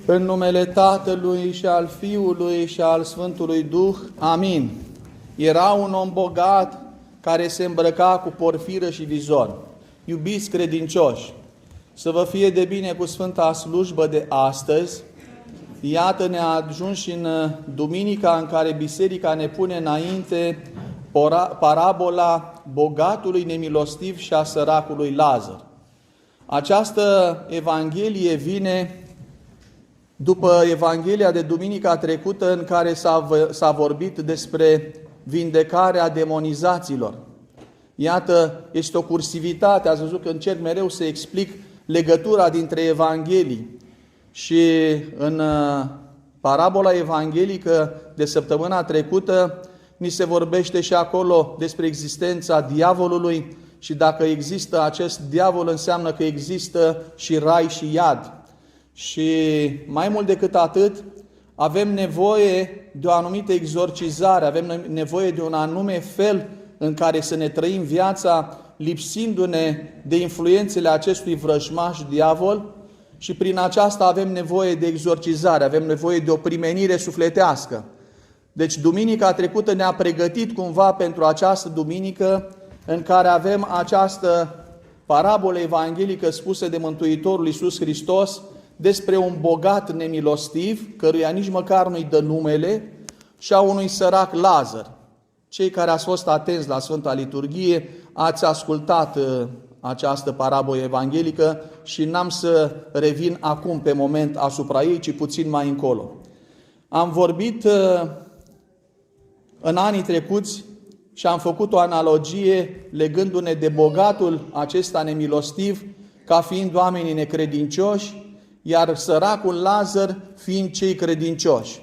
În numele Tatălui și al Fiului și al Sfântului Duh. Amin. Era un om bogat care se îmbrăca cu porfiră și vizor. Iubiți credincioși, să vă fie de bine cu Sfânta Slujbă de astăzi. Iată, ne-a ajuns și în duminica în care Biserica ne pune înainte parabola bogatului nemilostiv și a săracului Lazar. Această Evanghelie vine după Evanghelia de duminica trecută, în care s-a vorbit despre vindecarea demonizaților. Iată, este o cursivitate, ați văzut că încerc mereu să explic legătura dintre Evanghelii. Și în parabola evanghelică de săptămâna trecută ni se vorbește și acolo despre existența diavolului și dacă există acest diavol înseamnă că există și rai și iad. Și mai mult decât atât, avem nevoie de o anumită exorcizare, avem nevoie de un anume fel în care să ne trăim viața, lipsindu-ne de influențele acestui vrăjmaș diavol, și prin aceasta avem nevoie de exorcizare, avem nevoie de o primenire sufletească. Deci duminica trecută ne-a pregătit cumva pentru această duminică în care avem această parabolă evanghelică spusă de Mântuitorul Iisus Hristos despre un bogat nemilostiv, căruia nici măcar nu-i dă numele, și a unui sărac Lazar. Cei care ați fost atenți la Sfânta Liturghie ați ascultat această parabolă evanghelică și n-am să revin acum pe moment asupra ei, ci puțin mai încolo. Am vorbit în anii trecuți și am făcut o analogie legându-ne de bogatul acesta nemilostiv ca fiind oamenii necredincioși, iar săracul Lazar fiind cei credincioși.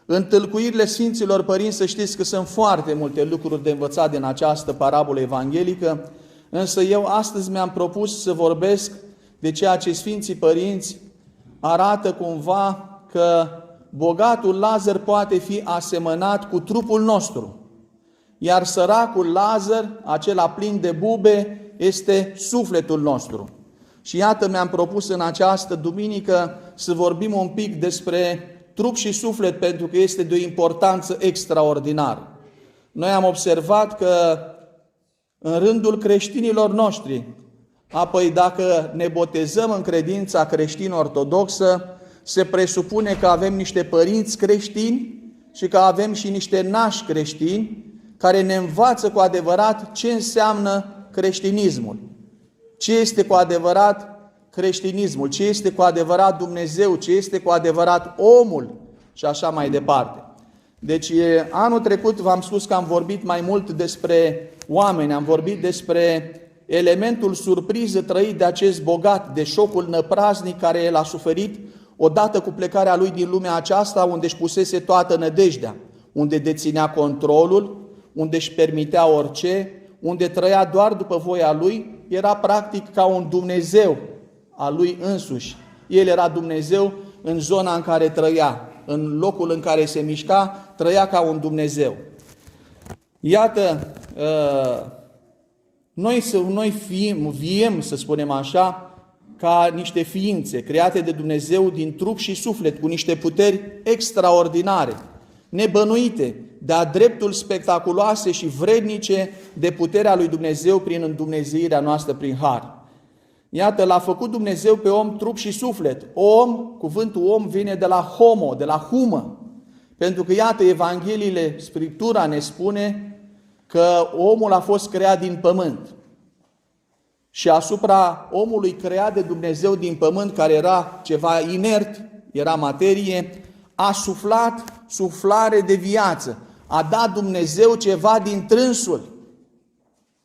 În tâlcuirile Sfinților Părinți să știți că sunt foarte multe lucruri de învățat din această parabolă evanghelică, însă eu astăzi mi-am propus să vorbesc de ceea ce Sfinții Părinți arată cumva că bogatul Lazar poate fi asemănat cu trupul nostru, iar săracul Lazar, acela plin de bube, este sufletul nostru. Și iată, mi-am propus în această duminică să vorbim un pic despre trup și suflet, pentru că este de o importanță extraordinară. Noi am observat că în rândul creștinilor noștri, apoi dacă ne botezăm în credința creștin-ortodoxă, se presupune că avem niște părinți creștini și că avem și niște nași creștini care ne învață cu adevărat ce înseamnă creștinismul. Ce este cu adevărat creștinismul, ce este cu adevărat Dumnezeu, ce este cu adevărat omul și așa mai departe. Deci anul trecut v-am spus că am vorbit mai mult despre oameni, am vorbit despre elementul surpriză trăit de acest bogat, de șocul năpraznic care el a suferit odată cu plecarea lui din lumea aceasta, unde își pusese toată nădejdea, unde deținea controlul, unde își permitea orice, unde trăia doar după voia lui, era practic ca un Dumnezeu al lui însuși. El era Dumnezeu în zona în care trăia, în locul în care se mișca, trăia ca un Dumnezeu. Iată, noi viem, să spunem așa, ca niște ființe create de Dumnezeu din trup și suflet, cu niște puteri extraordinare, nebănuite, de-a dreptul spectaculoase și vrednice de puterea lui Dumnezeu prin îndumnezeirea noastră prin har. Iată, l-a făcut Dumnezeu pe om trup și suflet. Om, cuvântul om vine de la homo, de la humă. Pentru că, iată, Evangheliile, Scriptura ne spune că omul a fost creat din pământ. Și asupra omului creat de Dumnezeu din pământ, care era ceva inert, era materie, a suflat suflare de viață. A dat Dumnezeu ceva din trânsul.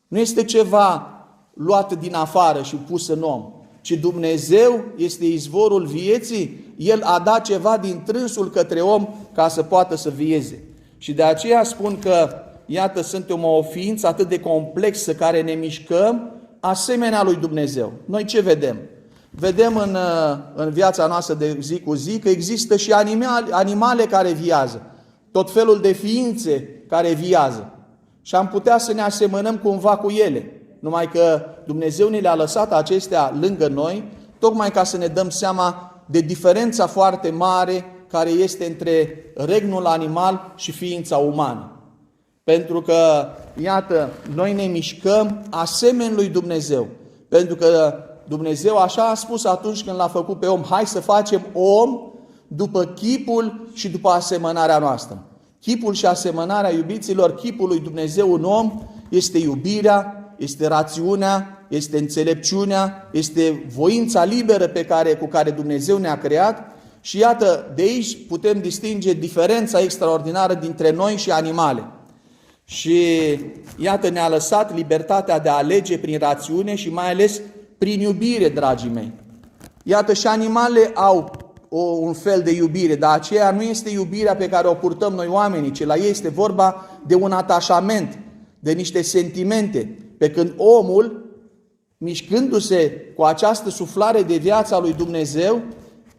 Nu este ceva luat din afară și pus în om, ci Dumnezeu este izvorul vieții, El a dat ceva din trânsul către om ca să poată să vieze. Și de aceea spun că, iată, suntem o ființă atât de complexă care ne mișcăm asemenea lui Dumnezeu. Noi ce vedem? Vedem în viața noastră de zi cu zi că există și animale care viază, tot felul de ființe care viază. Și am putea să ne asemănăm cumva cu ele. Numai că Dumnezeu ne le-a lăsat acestea lângă noi, tocmai ca să ne dăm seama de diferența foarte mare care este între regnul animal și ființa umană. Pentru că, iată, noi ne mișcăm asemeni lui Dumnezeu. Pentru că Dumnezeu așa a spus atunci când l-a făcut pe om: hai să facem om după chipul și după asemănarea noastră. Chipul și asemănarea, iubiților, chipul lui Dumnezeu în om este iubirea, este rațiunea, este înțelepciunea, este voința liberă cu care Dumnezeu ne-a creat. Și iată, de aici putem distinge diferența extraordinară dintre noi și animale. Și iată, ne-a lăsat libertatea de a alege prin rațiune și mai ales prin iubire, dragii mei. Iată, și animalele au un fel de iubire, dar aceea nu este iubirea pe care o purtăm noi oamenii, ci la ei este vorba de un atașament, de niște sentimente. Pe când omul, mișcându-se cu această suflare de viață a lui Dumnezeu,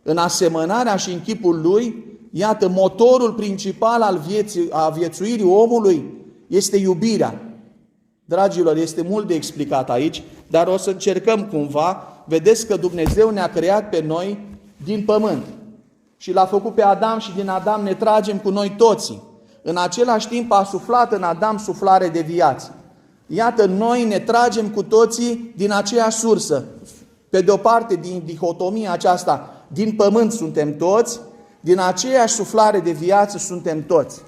în asemănarea și în chipul lui, iată, motorul principal a viețuirii omului este iubirea. Dragilor, este mult de explicat aici, dar o să încercăm cumva. Vedeți că Dumnezeu ne-a creat pe noi din pământ și l-a făcut pe Adam și din Adam ne tragem cu noi toții. În același timp a suflat în Adam suflare de viață. Iată, noi ne tragem cu toții din aceeași sursă. Pe de o parte, din dihotomia aceasta, din pământ suntem toți, din aceeași suflare de viață suntem toți.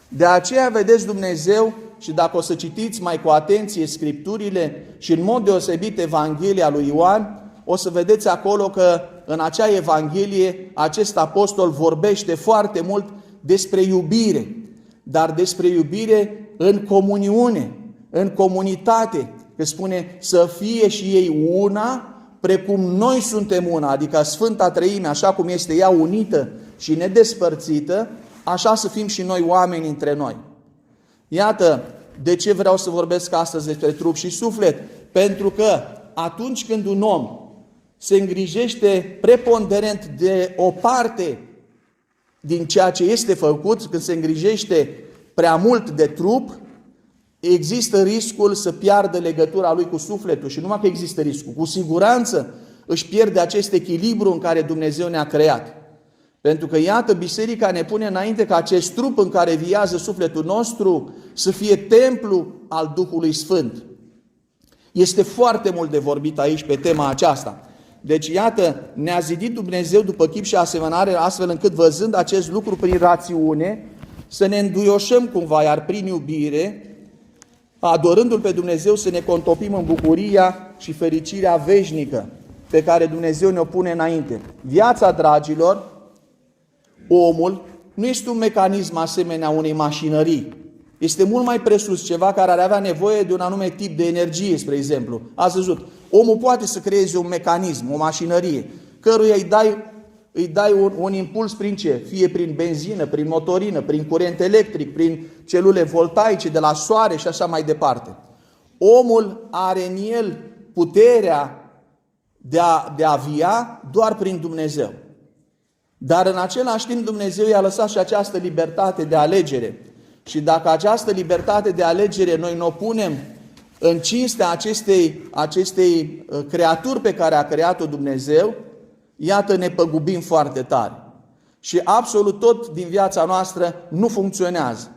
De aceea, vedeți, Dumnezeu, și dacă o să citiți mai cu atenție Scripturile și în mod deosebit Evanghelia lui Ioan, o să vedeți acolo că în acea Evanghelie acest apostol vorbește foarte mult despre iubire, dar despre iubire în comuniune, în comunitate, că spune să fie și ei una, precum noi suntem una, adică Sfânta Treime, așa cum este ea unită și nedespărțită, așa să fim și noi oameni între noi. Iată de ce vreau să vorbesc astăzi despre trup și suflet. Pentru că atunci când un om se îngrijește preponderent de o parte din ceea ce este făcut, când se îngrijește prea mult de trup, există riscul să piardă legătura lui cu sufletul. Și numai că există riscul, cu siguranță își pierde acest echilibru în care Dumnezeu ne-a creat. Pentru că, iată, biserica ne pune înainte ca acest trup în care viază sufletul nostru să fie templu al Duhului Sfânt. Este foarte mult de vorbit aici pe tema aceasta. Deci, iată, ne-a zidit Dumnezeu după chip și asemănare, astfel încât, văzând acest lucru prin rațiune, să ne înduioșăm cumva, iar prin iubire, adorându-L pe Dumnezeu, să ne contopim în bucuria și fericirea veșnică pe care Dumnezeu ne-o pune înainte. Viața, dragilor, omul nu este un mecanism asemenea unei mașinării. Este mult mai presus, ceva care ar avea nevoie de un anume tip de energie, spre exemplu. Ați văzut, omul poate să creeze un mecanism, o mașinărie, căruia îi dai un impuls prin ce? Fie prin benzină, prin motorină, prin curent electric, prin celule voltaice de la soare și așa mai departe. Omul are în el puterea de a via doar prin Dumnezeu. Dar în același timp Dumnezeu i-a lăsat și această libertate de alegere. Și dacă această libertate de alegere noi ne o punem în cinstea acestei creaturi pe care a creat-o Dumnezeu, iată, ne păgubim foarte tare. Și absolut tot din viața noastră nu funcționează.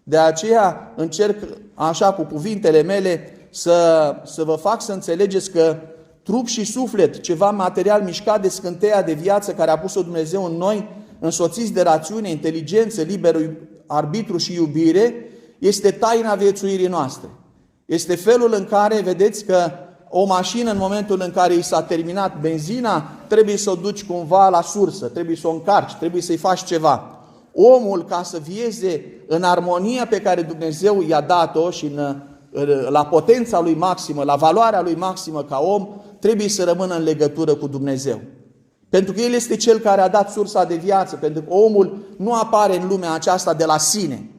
De aceea încerc, așa cu cuvintele mele, să vă fac să înțelegeți că trup și suflet, ceva material mișcat de scânteia de viață care a pus-o Dumnezeu în noi, însoțiți de rațiune, inteligență, liber arbitru și iubire, este taina viețuirii noastre. Este felul în care, vedeți că o mașină, în momentul în care i s-a terminat benzina, trebuie să o duci cumva la sursă, trebuie să o încarci, trebuie să-i faci ceva. Omul, ca să vieze în armonia pe care Dumnezeu i-a dat-o și la potența lui maximă, la valoarea lui maximă ca om, trebuie să rămână în legătură cu Dumnezeu. Pentru că El este Cel care a dat sursa de viață, pentru că omul nu apare în lumea aceasta de la sine.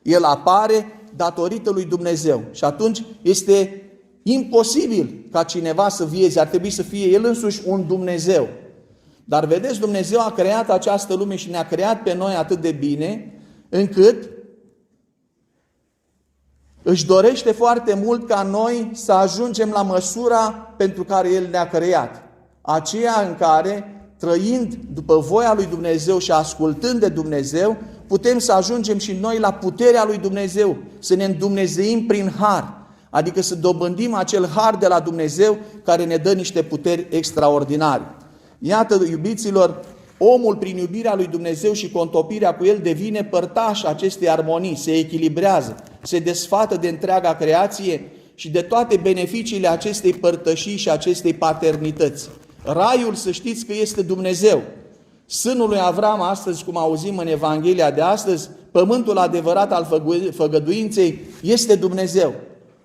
El apare datorită lui Dumnezeu. Și atunci este imposibil ca cineva să vieze, ar trebui să fie El însuși un Dumnezeu. Dar vedeți, Dumnezeu a creat această lume și ne-a creat pe noi atât de bine, încât își dorește foarte mult ca noi să ajungem la măsura pentru care El ne-a creat. Aceea în care trăind după voia lui Dumnezeu și ascultând de Dumnezeu, putem să ajungem și noi la puterea lui Dumnezeu, să ne îndumnezeim prin har, adică să dobândim acel har de la Dumnezeu care ne dă niște puteri extraordinare. Iată, iubiților, omul prin iubirea lui Dumnezeu și contopirea cu el devine părtaș acestei armonii, se echilibrează, se desfată de întreaga creație și de toate beneficiile acestei părtășii și acestei paternități. Raiul, să știți că este Dumnezeu. Sânul lui Avram, astăzi, cum auzim în Evanghelia de astăzi, pământul adevărat al făgăduinței este Dumnezeu.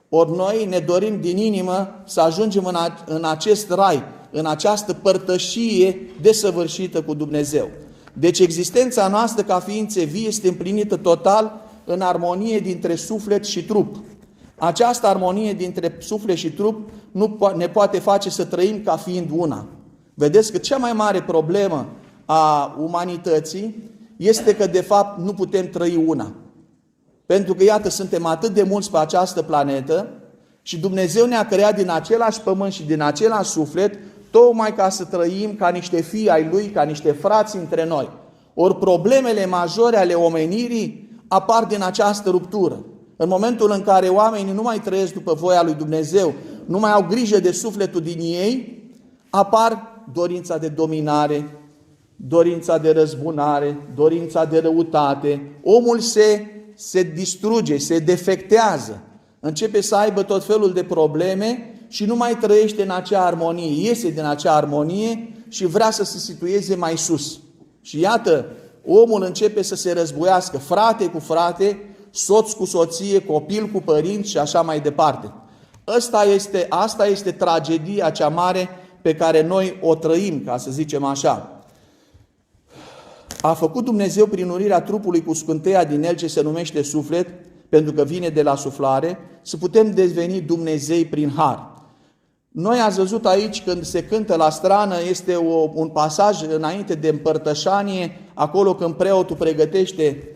Ori noi ne dorim din inimă să ajungem în acest rai, în această părtășie desăvârșită cu Dumnezeu. Deci existența noastră ca ființe vii este împlinită total în armonie dintre suflet și trup. Această armonie dintre suflet și trup nu ne poate face să trăim ca fiind una. Vedeți că cea mai mare problemă a umanității este că de fapt nu putem trăi una. Pentru că iată, suntem atât de mulți pe această planetă și Dumnezeu ne-a creat din același pământ și din același suflet, tocmai ca să trăim ca niște fii ai Lui, ca niște frați între noi. Ori problemele majore ale omenirii apar din această ruptură. În momentul în care oamenii nu mai trăiesc după voia lui Dumnezeu, nu mai au grijă de sufletul din ei, apar dorința de dominare, dorința de răzbunare, dorința de răutate. Omul se distruge, se defectează, începe să aibă tot felul de probleme și nu mai trăiește în acea armonie, iese din acea armonie și vrea să se situeze mai sus. Și iată, omul începe să se războiască, frate cu frate, soț cu soție, copil cu părinți și așa mai departe. Asta este tragedia cea mare pe care noi o trăim, ca să zicem așa. A făcut Dumnezeu prin unirea trupului cu scânteia din el ce se numește suflet, pentru că vine de la suflare, să putem deveni Dumnezei prin har. Noi ați văzut aici când se cântă la strană, este un pasaj înainte de împărtășanie, acolo când preotul pregătește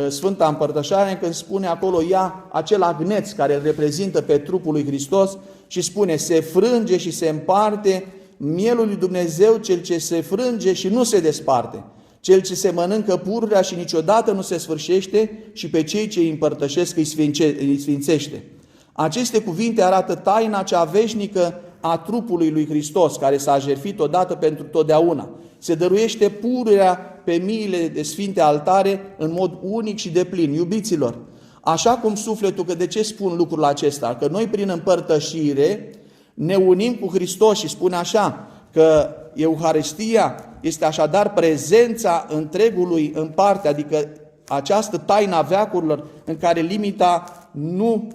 Sfânta Împărtășanie, când spune acolo, ia acel agneț care îl reprezintă pe trupul lui Hristos și spune, se frânge și se împarte mielul lui Dumnezeu, cel ce se frânge și nu se desparte, cel ce se mănâncă pururea și niciodată nu se sfârșește și pe cei ce îi împărtășesc îi sfințește. Aceste cuvinte arată taina cea veșnică a trupului lui Hristos, care s-a jertfit odată pentru totdeauna. Se dăruiește pururea pe miile de sfinte altare în mod unic și deplin. Iubiților, așa cum sufletul, că de ce spun lucrul acesta? Că noi prin împărtășire ne unim cu Hristos și spune așa, că Euharistia este așadar prezența întregului în parte, adică această taină a veacurilor în care limita nu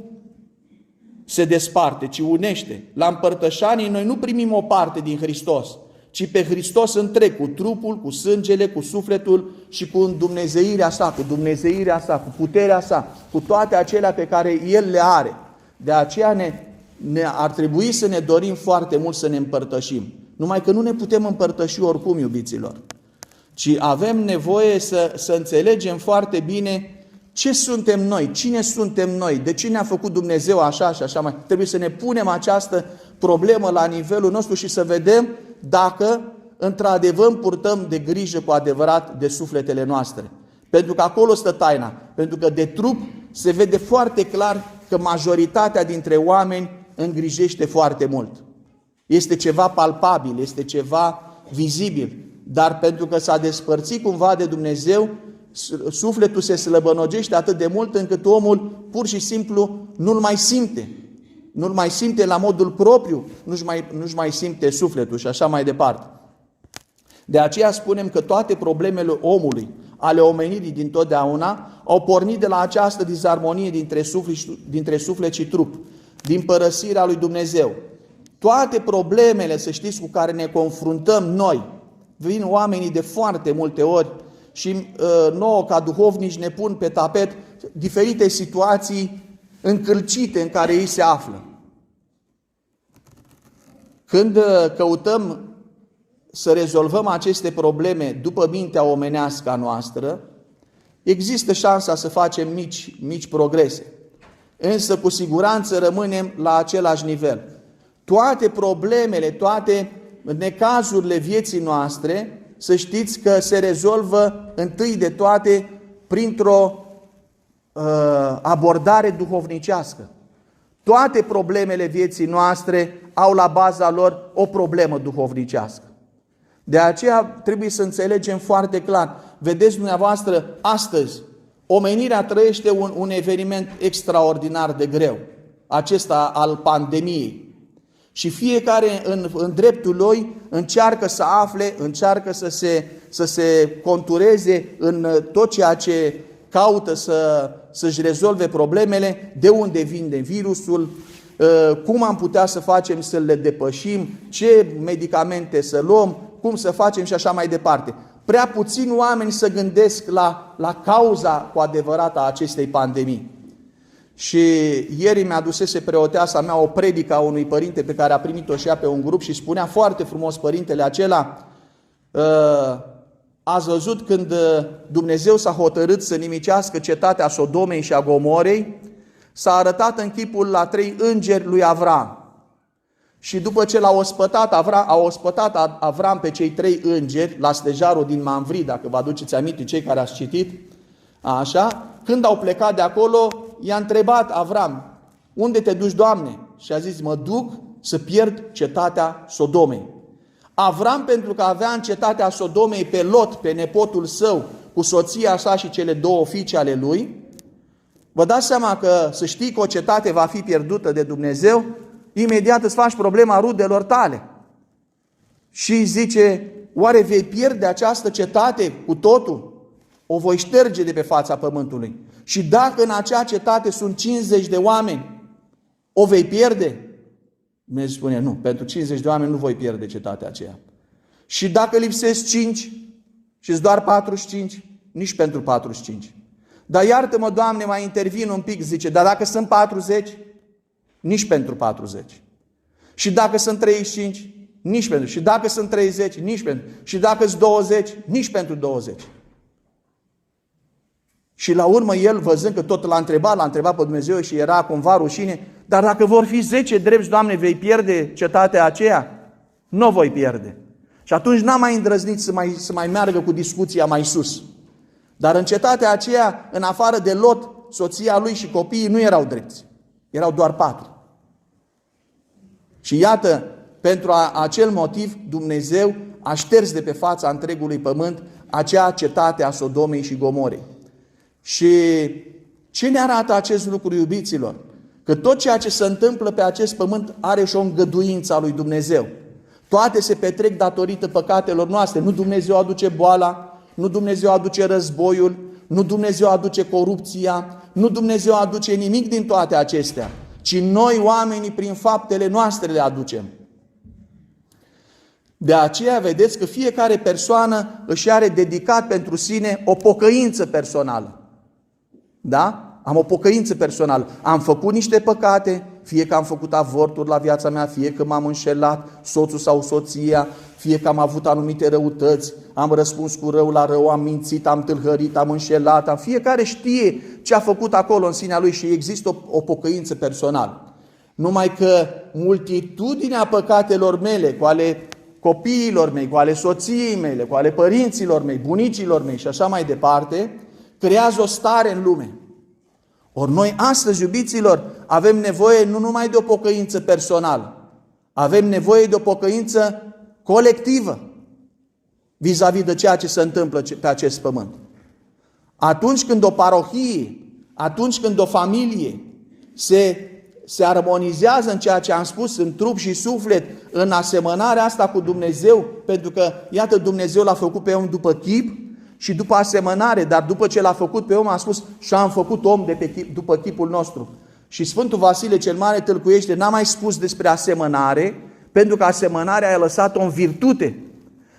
se desparte, ci unește. La împărtășanie noi nu primim o parte din Hristos, ci pe Hristos întreg, cu trupul, cu sângele, cu sufletul și cu îndumnezeirea sa, cu dumnezeirea sa, cu puterea sa, cu toate acelea pe care El le are. De aceea ar trebui să ne dorim foarte mult să ne împărtășim. Numai că nu ne putem împărtăși oricum, iubiților, ci avem nevoie să înțelegem foarte bine ce suntem noi, cine suntem noi, de ce ne-a făcut Dumnezeu așa și așa mai. Trebuie să ne punem această problemă la nivelul nostru și să vedem dacă într-adevăr purtăm de grijă cu adevărat de sufletele noastre. Pentru că acolo stă taina. Pentru că de trup se vede foarte clar că majoritatea dintre oameni îngrijește foarte mult. Este ceva palpabil, este ceva vizibil. Dar pentru că s-a despărțit cumva de Dumnezeu, sufletul se slăbănogește atât de mult încât omul pur și simplu nu-l mai simte. Nu-l mai simte la modul propriu, nu-și mai simte sufletul și așa mai departe. De aceea spunem că toate problemele omului, ale omenirii dintotdeauna, au pornit de la această disarmonie dintre suflet și trup, din părăsirea lui Dumnezeu. Toate problemele, să știți, cu care ne confruntăm noi, vin oamenii de foarte multe ori și nouă ca duhovnici ne pun pe tapet diferite situații încălcite în care ei se află. Când căutăm să rezolvăm aceste probleme după mintea omenească a noastră, există șansa să facem mici progrese. Însă cu siguranță rămânem la același nivel. Toate problemele, toate necazurile vieții noastre, să știți că se rezolvă întâi de toate printr-o abordare duhovnicească. Toate problemele vieții noastre au la baza lor o problemă duhovnicească. De aceea trebuie să înțelegem foarte clar. Vedeți dumneavoastră, astăzi, omenirea trăiește un eveniment extraordinar de greu, acesta al pandemiei. Și fiecare în dreptul lui încearcă să afle, încearcă să se contureze în tot ceea ce caută să-și rezolve problemele, de unde vine virusul, cum am putea să facem să le depășim, ce medicamente să luăm, cum să facem și așa mai departe. Prea puțini oameni se gândesc la cauza cu adevărat a acestei pandemii. Și ieri mi-adusese preoteasa mea o predică a unui părinte pe care a primit-o și ea pe un grup și spunea foarte frumos părintele acela: ați văzut când Dumnezeu s-a hotărât să nimicească cetatea Sodomei și a Gomorei, s-a arătat în chipul la 3 îngeri lui Avram. Și după ce a ospătat Avram pe cei 3 îngeri la stejarul din Mamvri, dacă vă aduceți aminte cei care ați citit, așa, când au plecat de acolo, i-a întrebat Avram: unde te duci, Doamne? Și a zis: mă duc să pierd cetatea Sodomei. Avram, pentru că avea în cetatea Sodomei pe Lot, pe nepotul său, cu soția sa și cele 2 fiice ale lui, vă dați seama că să știi că o cetate va fi pierdută de Dumnezeu, imediat îți faci problema rudelor tale. Și zice: oare vei pierde această cetate cu totul? O voi șterge de pe fața pământului. Și dacă în acea cetate sunt 50 de oameni, o vei pierde? Dumnezeu spune: nu, pentru 50 de oameni nu voi pierde cetatea aceea. Și dacă lipsesc 5 și îți doar 45, nici pentru 45. Dar iartă-mă, Doamne, mai intervin un pic, zice: dar dacă sunt 40, nici pentru 40. Și dacă sunt 35, nici pentru. Și dacă sunt 30, nici pentru. Și dacă sunt 20, nici pentru 20. Și la urmă el, văzând că tot l-a întrebat pe Dumnezeu și era cumva rușine: dar dacă vor fi 10 drepți, Doamne, vei pierde cetatea aceea? Nu o voi pierde. Și atunci n-a mai îndrăznit să mai meargă cu discuția mai sus. Dar în cetatea aceea, în afară de Lot, soția lui și copiii nu erau drepți. Erau doar 4. Și iată, pentru acel motiv, Dumnezeu a șters de pe fața întregului pământ acea cetate a Sodomei și Gomorei. Și ce ne arată acest lucru, iubiților? Că tot ceea ce se întâmplă pe acest pământ are și o îngăduință a lui Dumnezeu. Toate se petrec datorită păcatelor noastre. Nu Dumnezeu aduce boala, nu Dumnezeu aduce războiul, nu Dumnezeu aduce corupția, nu Dumnezeu aduce nimic din toate acestea, ci noi, oamenii, prin faptele noastre le aducem. De aceea vedeți că fiecare persoană își are dedicat pentru sine o pocăință personală. Da? Am o pocăință personală. Am făcut niște păcate, fie că am făcut avorturi la viața mea, fie că m-am înșelat, soțul sau soția, fie că am avut anumite răutăți, am răspuns cu rău la rău, am mințit, am tâlhărit, am înșelat. Fiecare știe ce a făcut acolo în sinea lui și există o pocăință personală. Numai că multitudinea păcatelor mele, cu ale copiilor mei, cu ale soției mele, cu ale părinților mei, bunicilor mei și așa mai departe, creează o stare în lume. Ori noi astăzi, iubiților, avem nevoie nu numai de o pocăință personală, avem nevoie de o pocăință colectivă vis-a-vis de ceea ce se întâmplă pe acest pământ. Atunci când o parohie, atunci când o familie se armonizează în ceea ce am spus, în trup și suflet, în asemănarea asta cu Dumnezeu, pentru că, iată, Dumnezeu l-a făcut pe om după chip și după asemănare, dar după ce l-a făcut pe om, a spus: și am făcut om după chipul nostru. Și Sfântul Vasile cel Mare tâlcuiește: n-a mai spus despre asemănare, pentru că asemănarea a lăsat-o în virtute.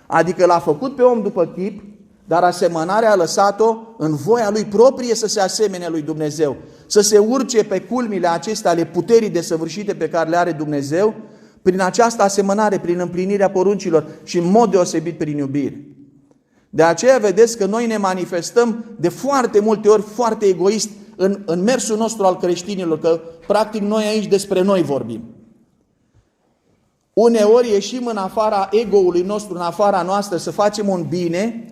Adică l-a făcut pe om după chip, dar asemănarea a lăsat-o în voia lui proprie să se asemene lui Dumnezeu, să se urce pe culmile acestea ale puterii desăvârșite pe care le are Dumnezeu, prin această asemănare, prin împlinirea poruncilor și în mod deosebit prin iubire. De aceea vedeți că noi ne manifestăm de foarte multe ori foarte egoist în mersul nostru al creștinilor, că practic noi aici despre noi vorbim. Uneori ieșim în afara ego-ului nostru, în afara noastră, să facem un bine,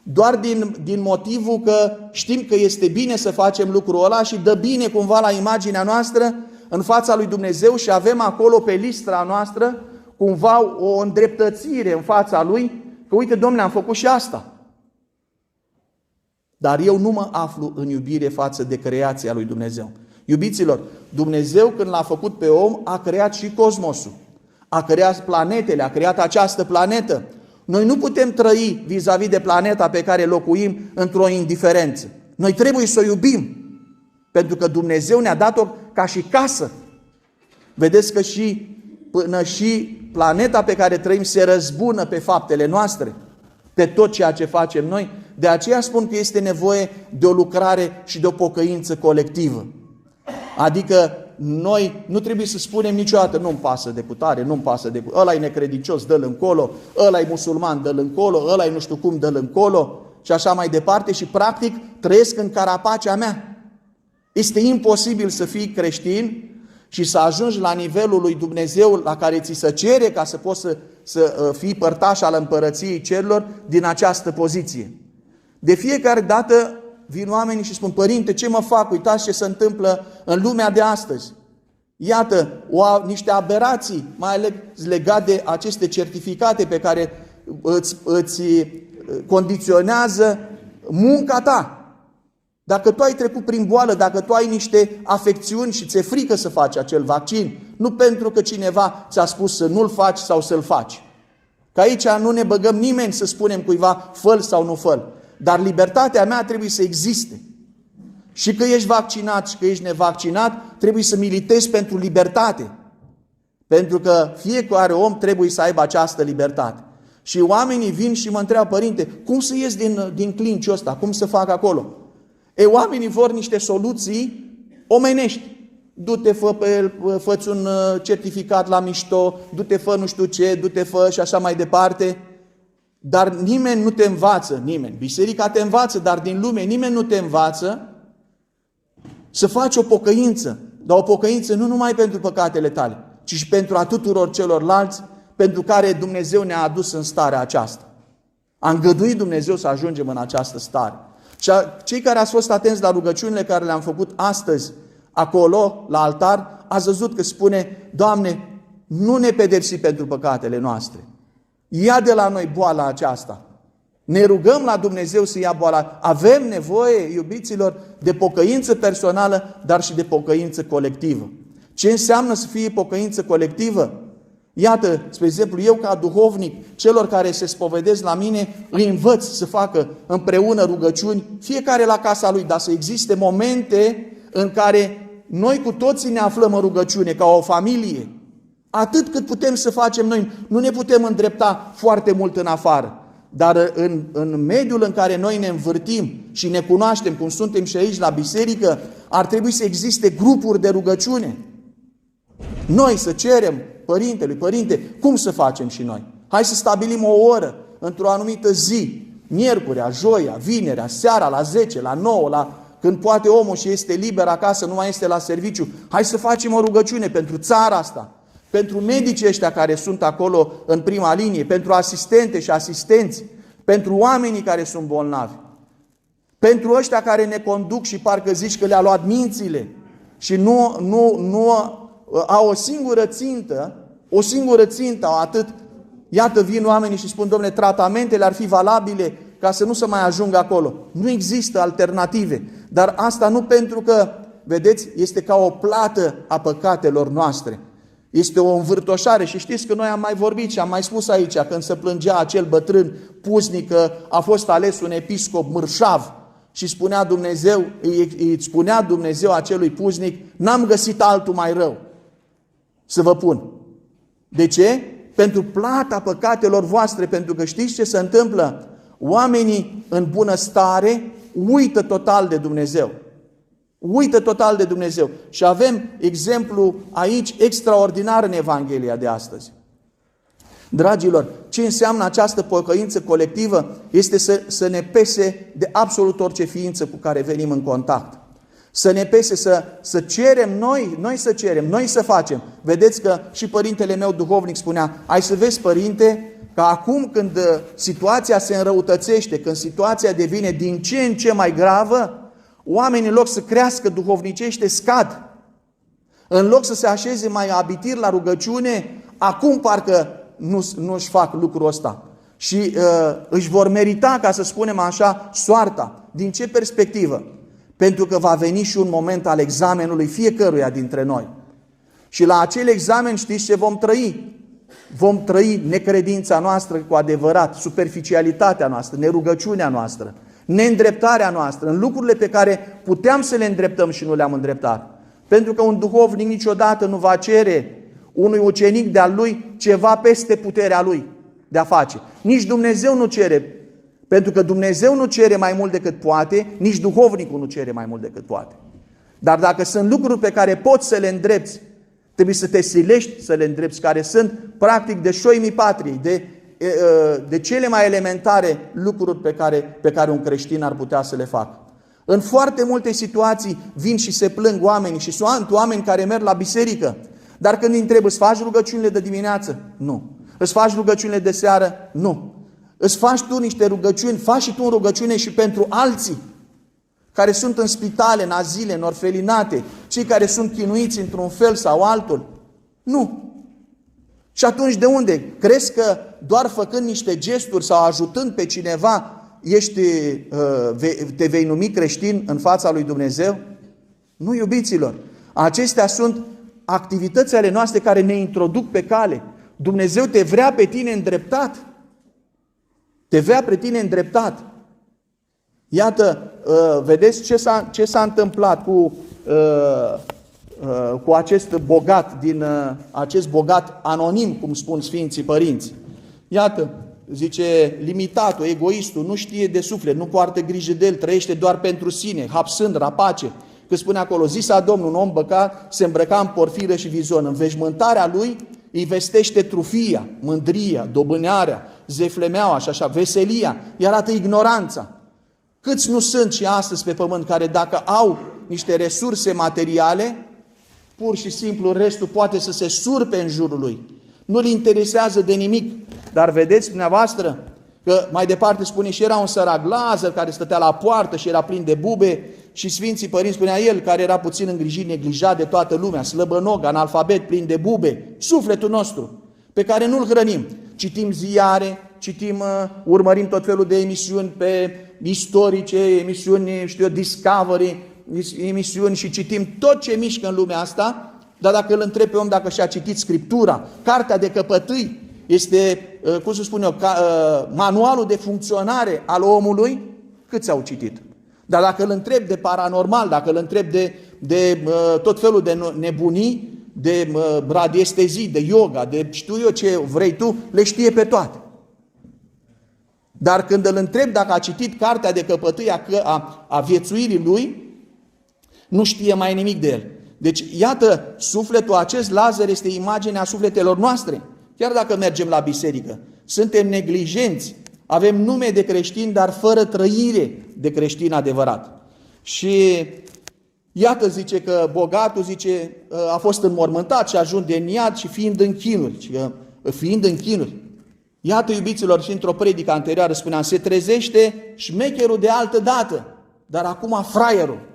doar din motivul că știm că este bine să facem lucrul ăla și dă bine cumva la imaginea noastră în fața lui Dumnezeu și avem acolo pe listra noastră cumva o îndreptățire în fața Lui, că uite, Domnule, am făcut și asta. Dar eu nu mă aflu în iubire față de creația lui Dumnezeu. Iubiților, Dumnezeu când l-a făcut pe om, a creat și cosmosul. A creat planetele, a creat această planetă. Noi nu putem trăi vis-a-vis de planeta pe care locuim într-o indiferență. Noi trebuie să o iubim, pentru că Dumnezeu ne-a dat-o ca și casă. Vedeți că până și planeta pe care trăim se răzbună pe faptele noastre, pe tot ceea ce facem noi. De aceea spun că este nevoie de o lucrare și de o pocăință colectivă. Adică noi nu trebuie să spunem niciodată nu-mi pasă de cutare, nu-mi pasă de cutare, ăla-i necredincios, dă-l încolo, ăla-i musulman, dă-l încolo, ăla-i nu știu cum, dă-l încolo și așa mai departe și practic trăiesc în carapacea mea. Este imposibil să fii creștin și să ajungi la nivelul lui Dumnezeu la care ți se cere ca să poți să fii părtaș al împărăției cerurilor din această poziție. De fiecare dată vin oamenii și spun, Părinte, ce mă fac? Uitați ce se întâmplă în lumea de astăzi. Iată, niște aberații, mai ales legate de aceste certificate pe care îți condiționează munca ta. Dacă tu ai trecut prin boală, dacă tu ai niște afecțiuni și ți-e frică să faci acel vaccin, nu pentru că cineva ți-a spus să nu-l faci sau să-l faci. Că aici nu ne băgăm nimeni să spunem cuiva fă-l sau nu fă-l. Dar libertatea mea trebuie să existe. Și că ești vaccinat și că ești nevaccinat, trebuie să militezi pentru libertate. Pentru că fiecare om trebuie să aibă această libertate. Și oamenii vin și mă întreabă, Părinte, cum să ies din clinciul ăsta? Cum să fac acolo? Oamenii vor niște soluții omenești. Du-te, fă-ți un certificat la mișto, du-te, fă nu știu ce, du-te, fă și așa mai departe. Dar nimeni nu te învață, nimeni. Biserica te învață, dar din lume nimeni nu te învață să faci o pocăință. Dar o pocăință nu numai pentru păcatele tale, ci și pentru a tuturor celorlalți pentru care Dumnezeu ne-a adus în starea aceasta. A îngăduit Dumnezeu să ajungem în această stare. Și cei care ați fost atenți la rugăciunile care le-am făcut astăzi acolo, la altar, ați văzut că spune, Doamne, nu ne pedepsi pentru păcatele noastre. Ia de la noi boala aceasta. Ne rugăm la Dumnezeu să ia boala. Avem nevoie, iubiților, de pocăință personală, dar și de pocăință colectivă. Ce înseamnă să fie pocăință colectivă? Iată, spre exemplu, eu ca duhovnic, celor care se spovedesc la mine, îi învăț să facă împreună rugăciuni, fiecare la casa lui, dar să existe momente în care noi cu toții ne aflăm în rugăciune, ca o familie. Atât cât putem să facem noi, nu ne putem îndrepta foarte mult în afară. Dar în mediul în care noi ne învârtim și ne cunoaștem, cum suntem și aici la biserică, ar trebui să existe grupuri de rugăciune. Noi să cerem Părintelui, Părinte, cum să facem și noi? Hai să stabilim o oră într-o anumită zi, miercurea, joia, vinerea, seara, la 10, la 9, când poate omul și este liber acasă, nu mai este la serviciu. Hai să facem o rugăciune pentru țara asta, pentru medicii ăștia care sunt acolo în prima linie, pentru asistente și asistenți, pentru oamenii care sunt bolnavi, pentru ăștia care ne conduc și parcă zici că le-a luat mințile și nu au o singură țintă, atât. Iată, vin oamenii și spun, Dom'le, tratamentele ar fi valabile ca să nu se mai ajungă acolo. Nu există alternative. Dar asta nu pentru că, vedeți, este ca o plată a păcatelor noastre. Este o învârtoșare și știți că noi am mai vorbit și am mai spus aici, când se plângea acel bătrân puznic că a fost ales un episcop mărșav și îi spunea Dumnezeu acelui puznic, n-am găsit altul mai rău să vă pun. De ce? Pentru plata păcatelor voastre, pentru că știți ce se întâmplă? Oamenii în bunăstare uită total de Dumnezeu. Uită total de Dumnezeu. Și avem exemplu aici extraordinar în Evanghelia de astăzi. Dragilor, ce înseamnă această pocăință colectivă? Este să ne pese de absolut orice ființă cu care venim în contact. Să ne pese să cerem noi să cerem, noi să facem. Vedeți că și părintele meu duhovnic spunea, ai să vezi, părinte, că acum când situația se înrăutățește, când situația devine din ce în ce mai gravă, oamenii în loc să crească duhovnicește scad. În loc să se așeze mai abitir la rugăciune, acum parcă nu își fac lucrul ăsta. Și își vor merita, ca să spunem așa, soarta. Din ce perspectivă? Pentru că va veni și un moment al examenului fiecăruia dintre noi. Și la acel examen știți ce vom trăi? Vom trăi necredința noastră cu adevărat, superficialitatea noastră, nerugăciunea noastră, neîndreptarea noastră, în lucrurile pe care puteam să le îndreptăm și nu le-am îndreptat. Pentru că un duhovnic niciodată nu va cere unui ucenic de-al lui ceva peste puterea lui de a face. Nici Dumnezeu nu cere. Pentru că Dumnezeu nu cere mai mult decât poate, nici duhovnicul nu cere mai mult decât poate. Dar dacă sunt lucruri pe care poți să le îndrepți, trebuie să te silești să le îndrepți, care sunt practic de șoimii patriei, de cele mai elementare lucruri pe care un creștin ar putea să le facă. În foarte multe situații vin și se plâng oamenii și sunt oameni care merg la biserică. Dar când îi întreb, îți faci rugăciunile de dimineață? Nu. Îți faci rugăciunile de seară? Nu. Îți faci tu niște rugăciuni, faci și tu în rugăciune și pentru alții care sunt în spitale, în azile, în orfelinate, cei care sunt chinuiți într-un fel sau altul? Nu. Și atunci de unde? Crezi că doar făcând niște gesturi sau ajutând pe cineva te vei numi creștin în fața lui Dumnezeu? Nu, iubiților. Acestea sunt activități ale noastre care ne introduc pe cale. Dumnezeu te vrea pe tine îndreptat. Te vrea pe tine îndreptat. Iată, vedeți ce s-a întâmplat cu acest bogat, acest bogat anonim, cum spun Sfinții Părinți. Iată, zice, limitatul, egoistul, nu știe de suflet, nu poartă grijă de el, trăiește doar pentru sine, hapsând, rapace. Că spune acolo, zisa Domnul, un om băcat se îmbrăca în porfiră și vizon. În veșmântarea lui îi vestește trufia, mândria, dobânearea, zeflemeaua și așa, veselia, iar arată ignoranța. Câți nu sunt și astăzi pe pământ care dacă au niște resurse materiale, pur și simplu restul poate să se surpe în jurul lui. Nu-l interesează de nimic. Dar vedeți dumneavoastră că mai departe spune și era un sărac Lazar care stătea la poartă și era plin de bube și Sfinții Părinți spunea el care era puțin îngrijit, neglijat de toată lumea, slăbănog, analfabet, plin de bube, sufletul nostru pe care nu-l hrănim. Citim ziare, urmărim tot felul de emisiuni pe istorice, emisiuni, Discovery, emisiuni și citim tot ce mișcă în lumea asta, dar dacă îl întreb pe om dacă și-a citit Scriptura, Cartea de Căpătâi, este, cum să spun eu, manualul de funcționare al omului, câți au citit? Dar dacă îl întreb de paranormal, dacă îl întreb de tot felul de nebunii, de radiestezii, de yoga, de știu eu ce vrei tu, le știe pe toate. Dar când îl întreb dacă a citit Cartea de Căpătâi a viețuirii lui, nu știe mai nimic de el. Deci, iată, sufletul acest Lazar este imaginea sufletelor noastre. Chiar dacă mergem la biserică, suntem neglijenți, avem nume de creștini, dar fără trăire de creștin adevărat. Și iată, zice că bogatul, zice, a fost înmormântat și ajunge în iad și fiind în chinuri. Iată, iubiților, și într-o predică anterioară spuneam, se trezește șmecherul de altă dată, dar acum fraierul.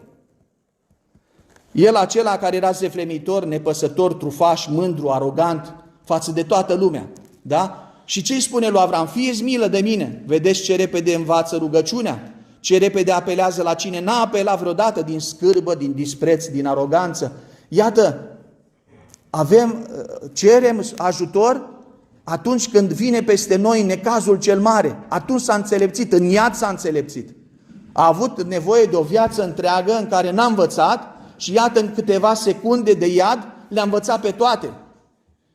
El acela care era zeflemitor, nepăsător, trufaș, mândru, arogant față de toată lumea. Da? Și ce îi spune lui Avram? Fie-ți milă de mine. Vedeți ce repede învață rugăciunea? Ce repede apelează la cine n-a apelat vreodată din scârbă, din dispreț, din aroganță. Iată, cerem ajutor atunci când vine peste noi necazul cel mare. Atunci s-a înțelepțit, în iad s-a înțelepțit. A avut nevoie de o viață întreagă în care n-a învățat și iată în câteva secunde de iad le-a învățat pe toate.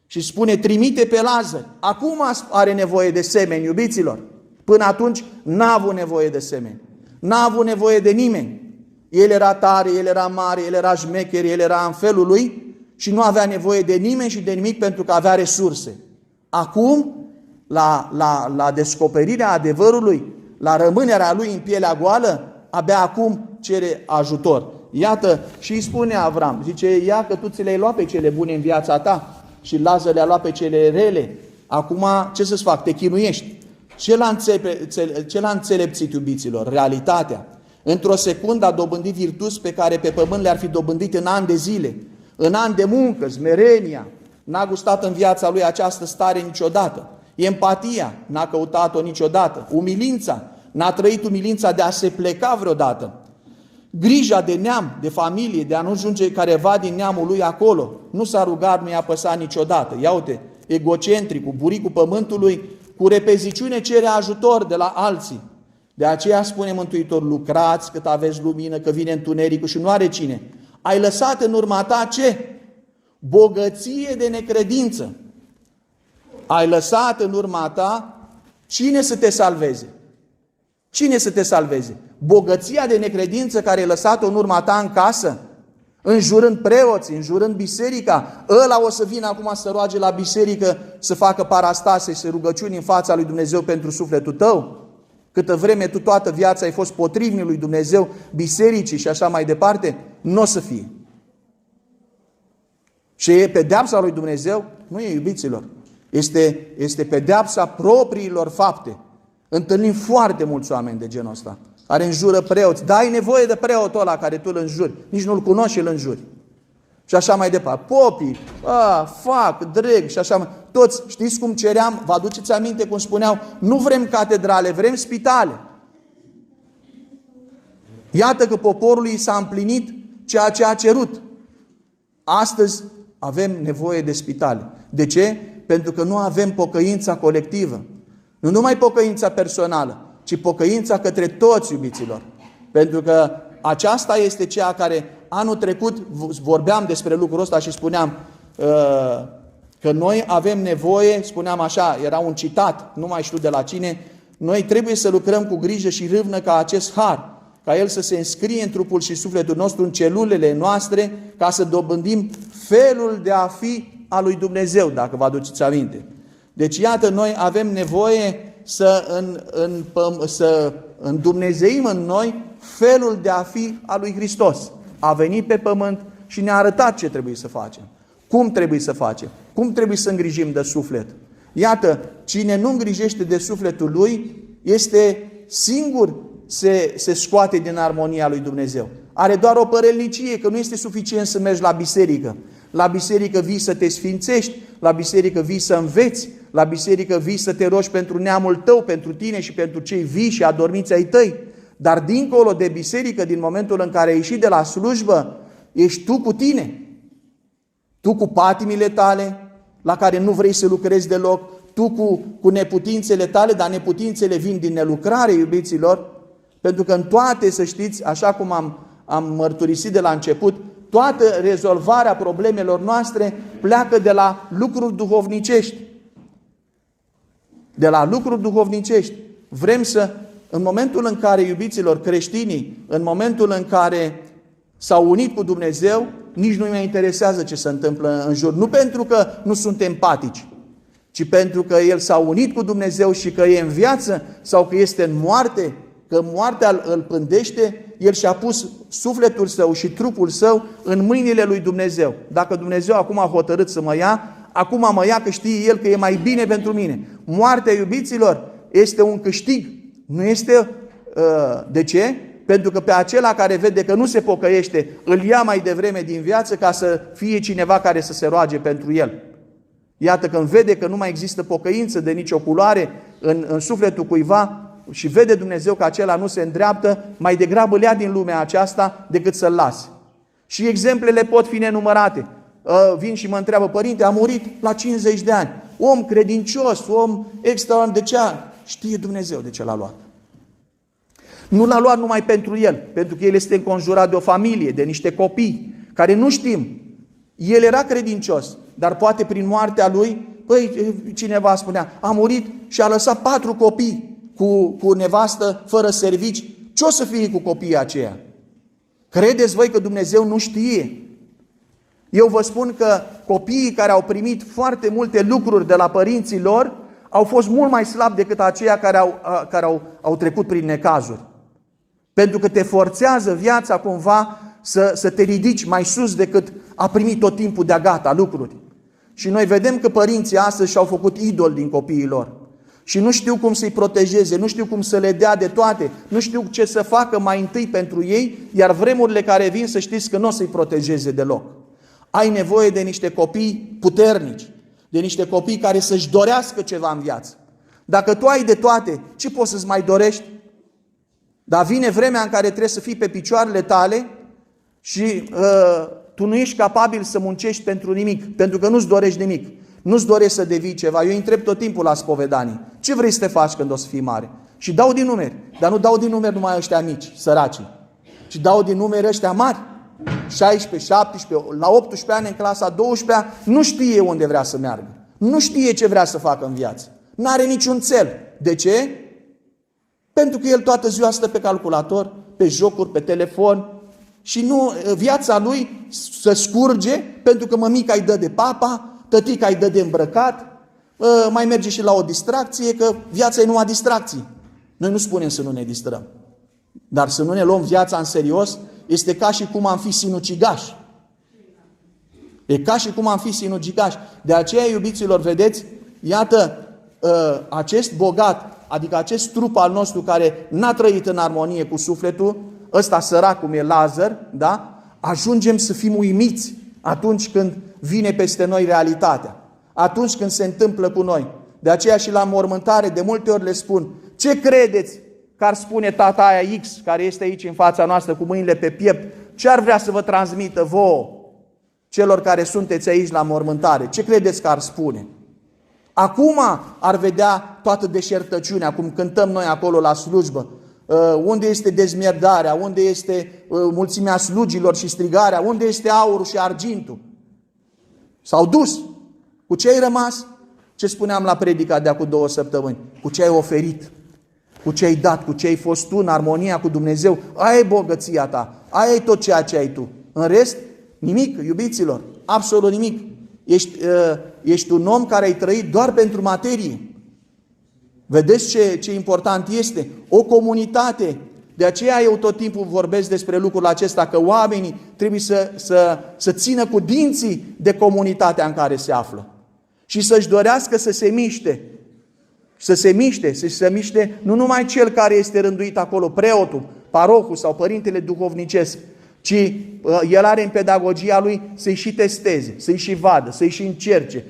Și spune, trimite pe Lazar. Acum are nevoie de semeni, iubiților. Până atunci n-a avut nevoie de semeni. N-a avut nevoie de nimeni. El era tare, el era mare, el era șmecher, el era în felul lui și nu avea nevoie de nimeni și de nimic pentru că avea resurse. Acum, la descoperirea adevărului, la rămânerea lui în pielea goală, abia acum cere ajutor. Iată, și îi spune Avram, zice, ia că tu ți le-ai luat pe cele bune în viața ta și Lazar le-a luat pe cele rele. Acum ce să-ți fac? Te chinuiești. Ce l-a înțelepțit, iubiților? Realitatea. Într-o secundă a dobândit virtuți pe care pe pământ le-ar fi dobândit în ani de zile. În ani de muncă, smerenia. N-a gustat în viața lui această stare niciodată. Empatia, n-a căutat-o niciodată. Umilința, n-a trăit umilința de a se pleca vreodată. Grija de neam, de familie, de a nu ajunge careva din neamul lui acolo. Nu s-a rugat, nu i-a păsat niciodată. Ia uite, egocentric, cu buricul pământului, cu repeziciune cere ajutor de la alții. De aceea spune Mântuitor, lucrați cât aveți lumină, că vine întunericul și nu are cine. Ai lăsat în urma ta ce? Bogăție de necredință. Ai lăsat în urma ta cine să te salveze? Cine să te salveze? Bogăția de necredință care ai lăsat-o în urma ta în casă? Înjurând preoții, înjurând biserica, ăla o să vină acum să roage la biserică, să facă parastase și rugăciuni în fața lui Dumnezeu pentru sufletul tău? Câtă vreme tu toată viața ai fost potrivnic lui Dumnezeu, bisericii și așa mai departe, nu o să fie. Și e pedeapsa lui Dumnezeu? Nu e, iubiților. Este pedeapsa propriilor fapte. Întâlnim foarte mulți oameni de genul ăsta, care înjură preoți. Da, ai nevoie de preotul ăla care tu îl înjuri. Nici nu-l cunoști și îl înjuri. Și așa mai departe. Popii, fac, dreg și așa mai. Toți, știți cum ceream? Vă aduceți aminte cum spuneau? Nu vrem catedrale, vrem spitale. Iată că poporului s-a împlinit ceea ce a cerut. Astăzi avem nevoie de spitale. De ce? Pentru că nu avem pocăința colectivă. Nu numai pocăința personală, ci pocăința către toți, iubiților. Pentru că aceasta este cea care anul trecut vorbeam despre lucrul ăsta și spuneam că noi avem nevoie, spuneam așa, era un citat, nu mai știu de la cine, noi trebuie să lucrăm cu grijă și râvnă ca acest har, ca el să se înscrie în trupul și sufletul nostru, în celulele noastre, ca să dobândim felul de a fi al lui Dumnezeu, dacă vă aduceți aminte. Deci iată, noi avem nevoie să îndumnezeim în noi felul de a fi al lui Hristos. A venit pe pământ și ne-a arătat ce trebuie să facem. Cum trebuie să facem? Cum trebuie să îngrijim de suflet? Iată, cine nu îngrijește de sufletul lui, este singur se scoate din armonia lui Dumnezeu. Are doar o părelnicie, că nu este suficient să mergi la biserică. La biserică vii să te sfințești, la biserică vii să înveți, la biserică vii să te rogi pentru neamul tău, pentru tine și pentru cei vii și adormiți ai tăi. Dar dincolo de biserică, din momentul în care ai ieșit de la slujbă, ești tu cu tine. Tu cu patimile tale, la care nu vrei să lucrezi deloc, tu cu neputințele tale, dar neputințele vin din nelucrare, iubiților, pentru că în toate, să știți, așa cum am mărturisit de la început, toată rezolvarea problemelor noastre pleacă de la lucruri duhovnicești. De la lucruri duhovnicești. Vrem să, în momentul în care, iubiților, creștinii, în momentul în care s-au unit cu Dumnezeu, nici nu mai interesează ce se întâmplă în jur. Nu pentru că nu sunt empatici, ci pentru că el s-a unit cu Dumnezeu și că e în viață sau că este în moarte, că moartea îl pândește, el și-a pus sufletul său și trupul său în mâinile lui Dumnezeu. Dacă Dumnezeu acum a hotărât să mă ia, acum mă ia, că știe el că e mai bine pentru mine. Moartea, iubiților, este un câștig. Nu este... De ce? Pentru că pe acela care vede că nu se pocăiește, îl ia mai devreme din viață ca să fie cineva care să se roage pentru el. Iată, când vede că nu mai există pocăință de nicio culoare în sufletul cuiva și vede Dumnezeu că acela nu se îndreaptă, mai degrabă îl ia din lumea aceasta decât să-l lase. Și exemplele pot fi nenumărate. Vin și mă întreabă, părinte, a murit la 50 de ani. Om credincios, om extraordinar. De ce? Știe Dumnezeu de ce l-a luat. Nu l-a luat numai pentru el, pentru că el este înconjurat de o familie, de niște copii, care nu știm. El era credincios, dar poate prin moartea lui, cineva spunea, a murit și a lăsat 4 copii cu nevastă, fără servici. Ce o să fie cu copiii aceia? Credeți voi că Dumnezeu nu știe? Eu vă spun că copiii care au primit foarte multe lucruri de la părinții lor au fost mult mai slabi decât aceia care au trecut prin necazuri. Pentru că te forțează viața cumva să te ridici mai sus decât a primit tot timpul de-a gata lucruri. Și noi vedem că părinții astăzi și-au făcut idol din copiii lor. Și nu știu cum să-i protejeze, nu știu cum să le dea de toate, nu știu ce să facă mai întâi pentru ei, iar vremurile care vin să știți că nu o să-i protejeze deloc. Ai nevoie de niște copii puternici, de niște copii care să-și dorească ceva în viață. Dacă tu ai de toate, ce poți să-ți mai dorești? Dar vine vremea în care trebuie să fii pe picioarele tale și tu nu ești capabil să muncești pentru nimic, pentru că nu-ți dorești nimic. Nu-ți dorești să devii ceva. Eu îi întreb tot timpul la spovedanii: ce vrei să te faci când o să fii mare? Și dau din numeri. Dar nu dau din numeri numai ăștia mici, săraci, ci dau din numeri ăștia mari. 16, 17, la 18 ani în clasa 12-a, nu știe unde vrea să meargă. Nu știe ce vrea să facă în viață. N-are niciun cel. De ce? Pentru că el toată ziua stă pe calculator, pe jocuri, pe telefon și nu, viața lui se scurge pentru că mămica îi dă de papa, tătica îi dă de îmbrăcat, mai merge și la o distracție, că viața e numai distracții. Noi nu spunem să nu ne distrăm, dar să nu ne luăm viața în serios este ca și cum am fi sinucigași. E ca și cum am fi sinucigași. De aceea, iubiților, vedeți, iată, acest bogat, adică acest trup al nostru care n-a trăit în armonie cu sufletul, ăsta sărac cum e Lazar, da? Ajungem să fim uimiți atunci când vine peste noi realitatea, atunci când se întâmplă cu noi. De aceea și la mormântare de multe ori le spun: ce credeți că ar spune tata aia X, care este aici în fața noastră cu mâinile pe piept, ce ar vrea să vă transmită vouă, celor care sunteți aici la mormântare? Ce credeți că ar spune? Acum ar vedea toată deșertăciunea, cum cântăm noi acolo la slujbă. Unde este dezmierdarea, unde este mulțimea slugilor și strigarea, unde este aurul și argintul? S-au dus. Cu ce ai rămas? Ce spuneam la predica de acum 2 săptămâni? Cu ce ai oferit, cu ce ai dat, cu ce ai fost tu în armonia cu Dumnezeu. Aia e bogăția ta, aia e tot ceea ce ai tu. În rest, nimic, iubiților, absolut nimic. Ești un om care ai trăit doar pentru materie. Vedeți ce important este? O comunitate. De aceea eu tot timpul vorbesc despre lucrul acesta, că oamenii trebuie să țină cu dinții de comunitatea în care se află. Și să-și dorească să se miște. Să se miște nu numai cel care este rânduit acolo, preotul, parohul sau părintele duhovnicesc, ci el are în pedagogia lui să-i și testeze, să-i și vadă, să-i și încerce,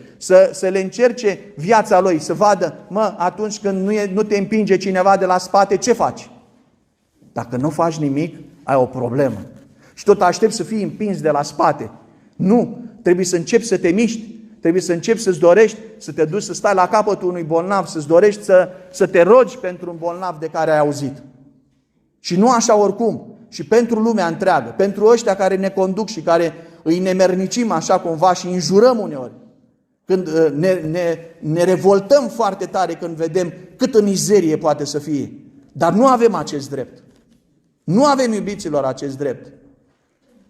să le încerce viața lui, să vadă: atunci când nu te împinge cineva de la spate, ce faci? Dacă nu faci nimic, ai o problemă. Și tot aștepți să fii împins de la spate. Nu, trebuie să începi să te miști, trebuie să începi să-ți dorești, să te duci să stai la capătul unui bolnav, să-ți dorești să te rogi pentru un bolnav de care ai auzit. Și nu așa oricum. Și pentru lumea întreagă, pentru ăștia care ne conduc și care îi nemernicim așa cumva și înjurăm uneori. Când ne revoltăm foarte tare când vedem câtă mizerie poate să fie. Dar nu avem acest drept. Nu avem, iubiților, acest drept.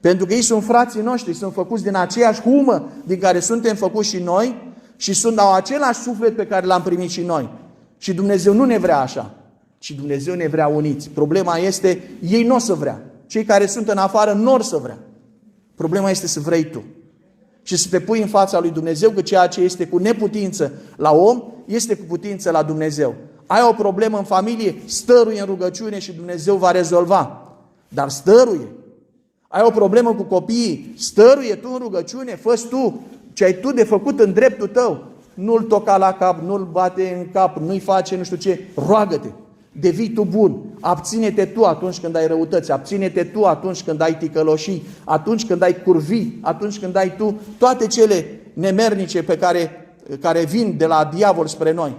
Pentru că ei sunt frații noștri, sunt făcuți din aceeași humă din care suntem făcuți și noi și au același suflet pe care l-am primit și noi. Și Dumnezeu nu ne vrea așa. Și Dumnezeu ne vrea uniți. Problema este, ei nu o să vrea. Cei care sunt în afară nu or să vrea. Problema este să vrei tu. Și să te pui în fața lui Dumnezeu, că ceea ce este cu neputință la om, este cu putință la Dumnezeu. Ai o problemă în familie, stăruie în rugăciune și Dumnezeu va rezolva. Dar stăruie. Ai o problemă cu copiii, stăruie tu în rugăciune, fă-ți tu ce ai tu de făcut în dreptul tău. Nu-l toca la cap, nu-l bate în cap, nu-i face nu știu ce, roagă-te. Devii tu bun, abține-te tu atunci când ai răutăți, abține-te tu atunci când ai ticăloșii, atunci când ai curvii, atunci când ai tu toate cele nemernice care vin de la diavol spre noi.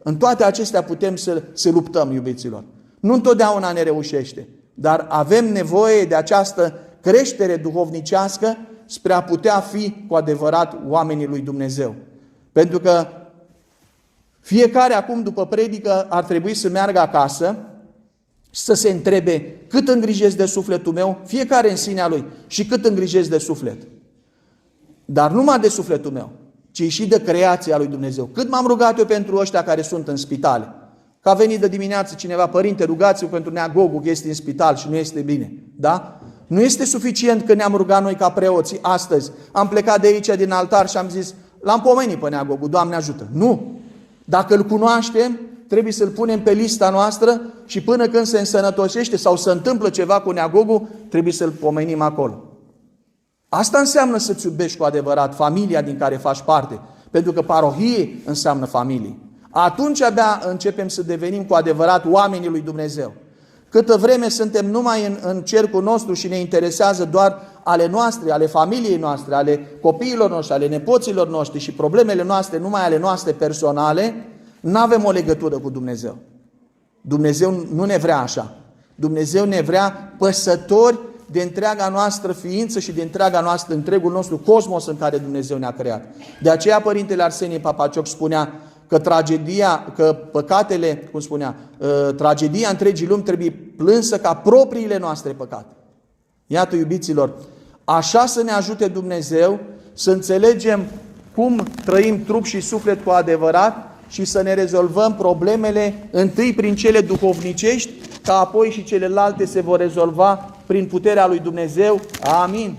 În toate acestea putem să luptăm, iubiților. Nu întotdeauna ne reușește, dar avem nevoie de această creștere duhovnicească spre a putea fi cu adevărat oamenii lui Dumnezeu. Pentru că fiecare acum după predică ar trebui să meargă acasă și să se întrebe: cât îngrijesc de sufletul meu, fiecare în sinea lui, și cât îngrijesc de suflet. Dar nu numai de sufletul meu, ci și de creația lui Dumnezeu. Cât m-am rugat eu pentru ăștia care sunt în spitale. Că a venit de dimineață cineva: părinte, rugați-vă pentru nea Gogu că este în spital și nu este bine. Da? Nu este suficient că ne-am rugat noi ca preoții astăzi. Am plecat de aici din altar și am zis, l-am pomenit pe Nea Gogu, Doamne ajută. Nu! Dacă îl cunoaștem, trebuie să-l punem pe lista noastră și până când se însănătoșește sau se întâmplă ceva cu Nea Gogu, trebuie să-l pomenim acolo. Asta înseamnă să-ți iubești cu adevărat familia din care faci parte. Pentru că parohie înseamnă familie. Atunci abia începem să devenim cu adevărat oamenii lui Dumnezeu. Câtă vreme suntem numai în cercul nostru și ne interesează doar ale noastre, ale familiei noastre, ale copiilor noștri, ale nepoților noștri și problemele noastre, numai ale noastre personale, nu avem o legătură cu Dumnezeu. Dumnezeu nu ne vrea așa. Dumnezeu ne vrea păsători de întreaga noastră ființă și de întregul nostru cosmos în care Dumnezeu ne-a creat. De aceea Părintele Arsenie Papacioc spunea că tragedia întregii lumi trebuie plânsă ca propriile noastre păcate. Iată, iubiților, așa să ne ajute Dumnezeu să înțelegem cum trăim trup și suflet cu adevărat și să ne rezolvăm problemele întâi prin cele duhovnicești, ca apoi și celelalte se vor rezolva prin puterea lui Dumnezeu. Amin.